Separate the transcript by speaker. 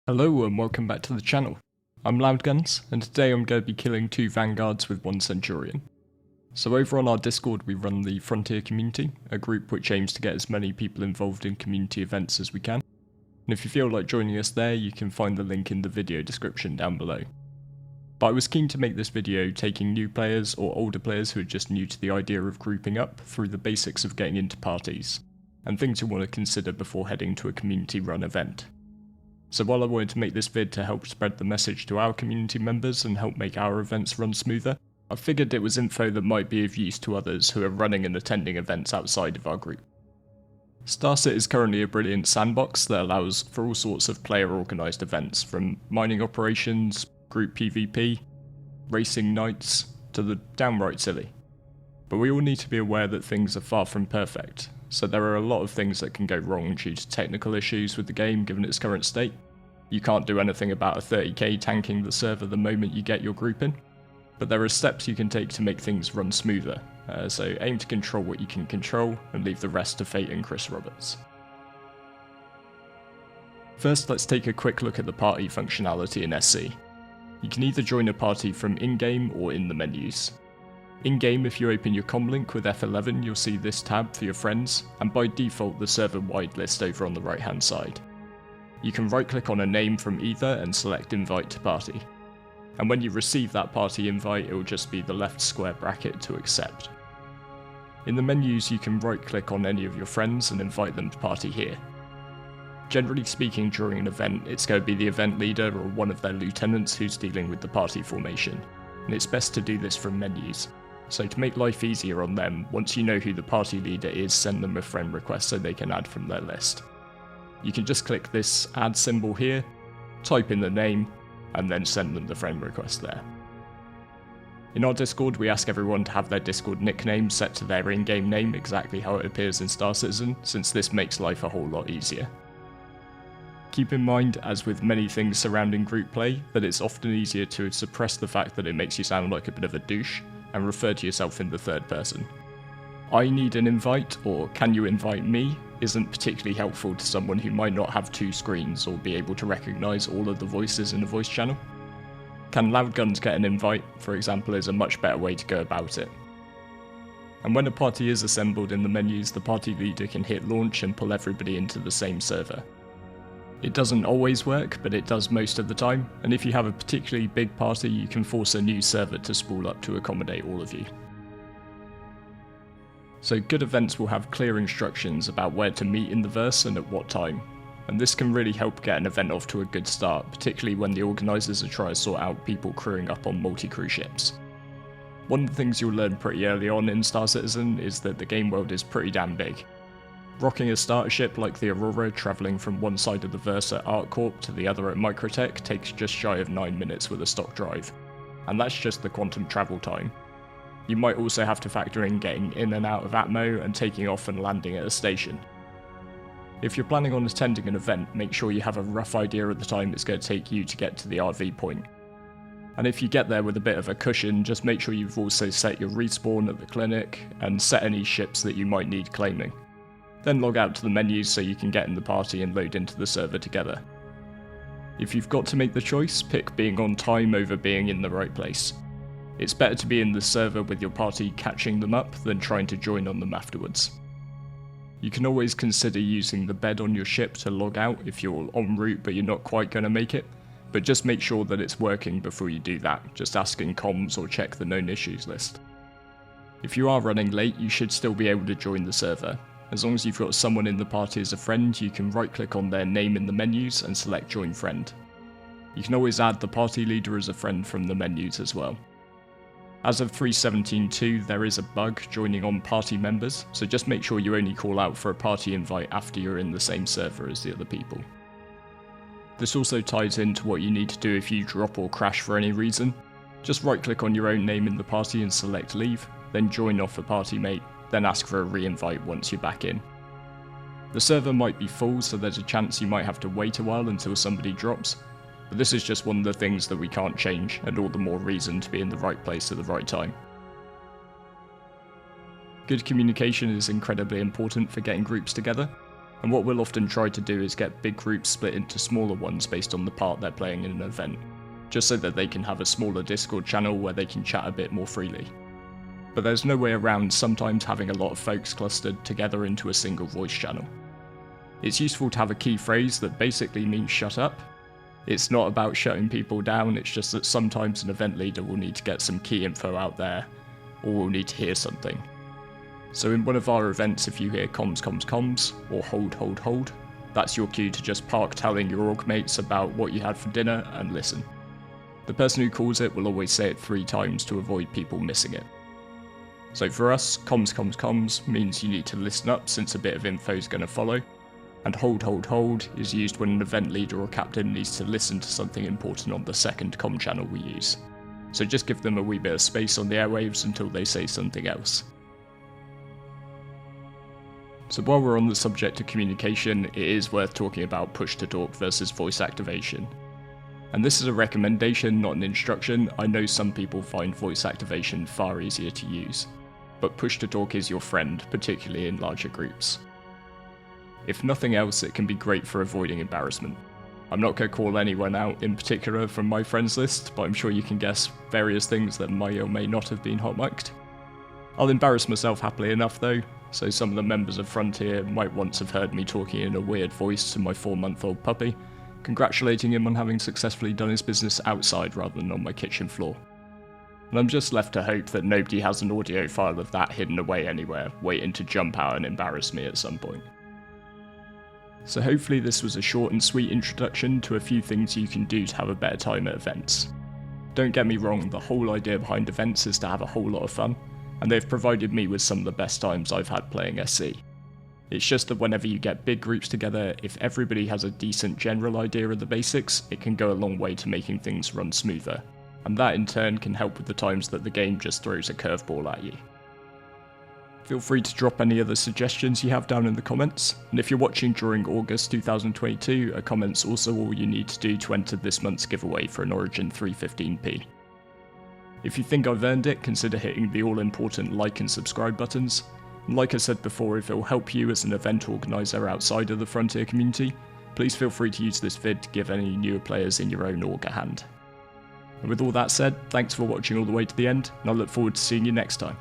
Speaker 1: Hello and welcome back to the channel. I'm Loudguns, and today I'm going to be killing 2 Vanguards with 1 Centurion. So over on our Discord we run the Frontier Community, a group which aims to get as many people involved in community events as we can. And if you feel like joining us there, you can find the link in the video description down below. But I was keen to make this video taking new players or older players who are just new to the idea of grouping up through the basics of getting into parties, and things you want to consider before heading to a community run event. So while I wanted to make this vid to help spread the message to our community members and help make our events run smoother, I figured it was info that might be of use to others who are running and attending events outside of our group. Starset is currently a brilliant sandbox that allows for all sorts of player organised events, from mining operations, group PvP, racing nights, to the downright silly. But we all need to be aware that things are far from perfect, so there are a lot of things that can go wrong due to technical issues with the game given its current state. You can't do anything about a 30k tanking the server the moment you get your group in, but there are steps you can take to make things run smoother, so aim to control what you can control and leave the rest to Fate and Chris Roberts. First, let's take a quick look at the party functionality in SC. You can either join a party from in-game or in the menus. In-game, if you open your comlink with F11, you'll see this tab for your friends, and by default the server-wide list over on the right-hand side. You can right-click on a name from either and select Invite to Party. And when you receive that party invite, it will just be the left square bracket to accept. In the menus, you can right-click on any of your friends and invite them to party here. Generally speaking, during an event, it's going to be the event leader or one of their lieutenants who's dealing with the party formation, and it's best to do this from menus. So to make life easier on them, once you know who the party leader is, send them a friend request so they can add from their list. You can just click this add symbol here, type in the name, and then send them the friend request there. In our Discord, we ask everyone to have their Discord nickname set to their in-game name exactly how it appears in Star Citizen, since this makes life a whole lot easier. Keep in mind, as with many things surrounding group play, that it's often easier to suppress the fact that it makes you sound like a bit of a douche, and refer to yourself in the third person. I need an invite, or can you invite me, isn't particularly helpful to someone who might not have 2 screens or be able to recognise all of the voices in a voice channel. Can Loudguns get an invite, for example, is a much better way to go about it. And when a party is assembled in the menus, the party leader can hit launch and pull everybody into the same server. It doesn't always work, but it does most of the time, and if you have a particularly big party, you can force a new server to spool up to accommodate all of you. So good events will have clear instructions about where to meet in the verse and at what time, and this can really help get an event off to a good start, particularly when the organisers are trying to sort out people crewing up on multi-crew ships. One of the things you'll learn pretty early on in Star Citizen is that the game world is pretty damn big. Rocking a starter ship like the Aurora travelling from one side of the verse at ArcCorp to the other at Microtech takes just shy of 9 minutes with a stock drive, and that's just the quantum travel time. You might also have to factor in getting in and out of Atmo and taking off and landing at a station. If you're planning on attending an event, make sure you have a rough idea of the time it's going to take you to get to the RV point. And if you get there with a bit of a cushion, just make sure you've also set your respawn at the clinic and set any ships that you might need claiming. Then log out to the menus so you can get in the party and load into the server together. If you've got to make the choice, pick being on time over being in the right place. It's better to be in the server with your party catching them up than trying to join on them afterwards. You can always consider using the bed on your ship to log out if you're en route but you're not quite going to make it, but just make sure that it's working before you do that, just ask in comms or check the known issues list. If you are running late, you should still be able to join the server. As long as you've got someone in the party as a friend, you can right-click on their name in the menus and select Join Friend. You can always add the party leader as a friend from the menus as well. As of 3.17.2, there is a bug joining on party members, so just make sure you only call out for a party invite after you're in the same server as the other people. This also ties into what you need to do if you drop or crash for any reason. Just right-click on your own name in the party and select Leave, then join off a party mate, then ask for a re-invite once you're back in. The server might be full, so there's a chance you might have to wait a while until somebody drops, but this is just one of the things that we can't change, and all the more reason to be in the right place at the right time. Good communication is incredibly important for getting groups together, And what we'll often try to do is get big groups split into smaller ones based on the part they're playing in an event, just so that they can have a smaller Discord channel where they can chat a bit more freely. But there's no way around sometimes having a lot of folks clustered together into a single voice channel. It's useful to have a key phrase that basically means shut up. It's not about shutting people down, it's just that sometimes an event leader will need to get some key info out there, or will need to hear something. So in one of our events, if you hear comms, comms, comms, or hold, hold, hold, that's your cue to just park telling your org mates about what you had for dinner and listen. The person who calls it will always say it 3 times to avoid people missing it. So for us, comms, comms, comms means you need to listen up since a bit of info is going to follow, and hold, hold, hold is used when an event leader or captain needs to listen to something important on the second comm channel we use. So just give them a wee bit of space on the airwaves until they say something else. So while we're on the subject of communication, it is worth talking about push-to-talk versus voice activation. And this is a recommendation, not an instruction. I know some people find voice activation far easier to use, but push-to-talk is your friend, particularly in larger groups. If nothing else, it can be great for avoiding embarrassment. I'm not going to call anyone out in particular from my friends list, but I'm sure you can guess various things that may or may not have been hot-mic'd. I'll embarrass myself happily enough though, so some of the members of Frontier might once have heard me talking in a weird voice to my 4-month-old puppy, congratulating him on having successfully done his business outside rather than on my kitchen floor. And I'm just left to hope that nobody has an audio file of that hidden away anywhere, waiting to jump out and embarrass me at some point. So hopefully this was a short and sweet introduction to a few things you can do to have a better time at events. Don't get me wrong, the whole idea behind events is to have a whole lot of fun, and they've provided me with some of the best times I've had playing SC. It's just that whenever you get big groups together, if everybody has a decent general idea of the basics, it can go a long way to making things run smoother, and that in turn can help with the times that the game just throws a curveball at you. Feel free to drop any other suggestions you have down in the comments, and if you're watching during August 2022, a comment's also all you need to do to enter this month's giveaway for an Origin 315p. If you think I've earned it, consider hitting the all-important like and subscribe buttons. And like I said before, if it will help you as an event organiser outside of the Frontier community, please feel free to use this vid to give any newer players in your own org a hand. And with all that said, thanks for watching all the way to the end, and I look forward to seeing you next time.